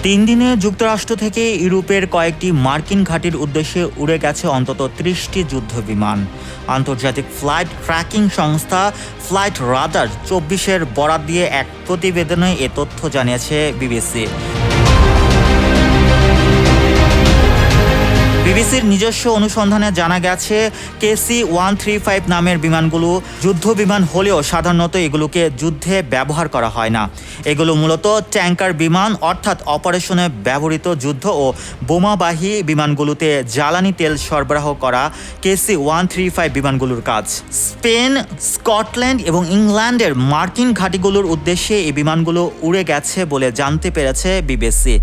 তিন দিনে যুক্তরাষ্ট্র থেকে ইউরোপের কয়েকটি মার্কিন ঘাঁটির উদ্দেশ্যে উড়ে গেছে অন্তত ৩০টি যুদ্ধবিমান। আন্তর্জাতিক ফ্লাইট ট্র্যাকিং সংস্থা ফ্লাইট রাডার ২৪-এর বরাত দিয়ে এক প্রতিবেদনে এ তথ্য জানিয়েছে বিবিসি। বিবিসির নিজস্ব অনুসন্ধানে জানা গেছে KC-135 নামের বিমানগুলো যুদ্ধ বিমান হলেও সাধারণত এগুলোকে যুদ্ধে ব্যবহার করা হয় না। এগুলো মূলত ট্যাঙ্কার বিমান অর্থাৎ অপারেশনে ব্যবহৃত যুদ্ধ ও বোমাবাহী বিমানগুলোতে জ্বালানি তেল সরবরাহ করা KC-135 বিমানগুলোর কাজ। স্পেন, স্কটল্যান্ড এবং ইংল্যান্ডের মার্কিন ঘাঁটিগুলোর উদ্দেশ্যে এই বিমানগুলো উড়ে গেছে বলে জানতে পেরেছে বিবিসি।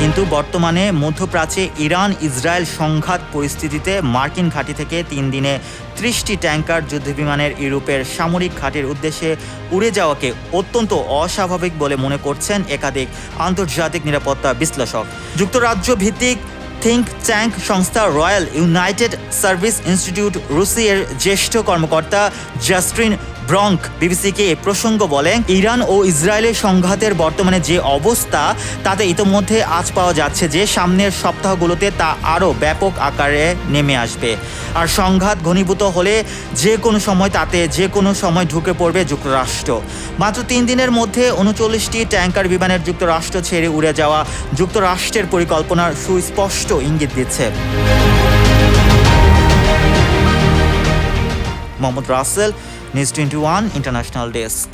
কিন্তু বর্তমানে মধ্যপ্রাচ্যে ইরান ইসরায়েল সংঘাত পরিস্থিতিতে মার্কিন ঘাঁটি থেকে ৩ দিনে ৩০টি ট্যাঙ্কার যুদ্ধবিমানের ইউরোপের সামরিক ঘাঁটির উদ্দেশ্যে উড়ে যাওয়াকে অত্যন্ত অস্বাভাবিক বলে মনে করছেন একাধিক আন্তর্জাতিক নিরাপত্তা বিশ্লেষক। যুক্তরাজ্য ভিত্তিক থিঙ্ক ট্যাঙ্ক সংস্থা রয়্যাল ইউনাইটেড সার্ভিস ইনস্টিটিউট রুসির জ্যেষ্ঠ কর্মকর্তা জাস্টিন ব্রঙ্ক বিবিসিকে এ প্রসঙ্গ বলেন, ইরান ও ইসরায়েলের সংঘাতের বর্তমানে যে অবস্থা তাতে ইতোমধ্যে আঁচ পাওয়া যাচ্ছে যে সামনের সপ্তাহগুলোতে তা আরও ব্যাপক আকারে নেমে আসবে। আর সংঘাত ঘনীভূত হলে যে কোনো সময় ঢুকে পড়বে যুক্তরাষ্ট্র। মাত্র ৩ দিনের মধ্যে ৩৯টি ট্যাঙ্কার বিমানের যুক্তরাষ্ট্র ছেড়ে উড়ে যাওয়া যুক্তরাষ্ট্রের পরিকল্পনার সুস্পষ্ট ইঙ্গিত দিচ্ছে। Mohammad Rasel, news 21 international desk.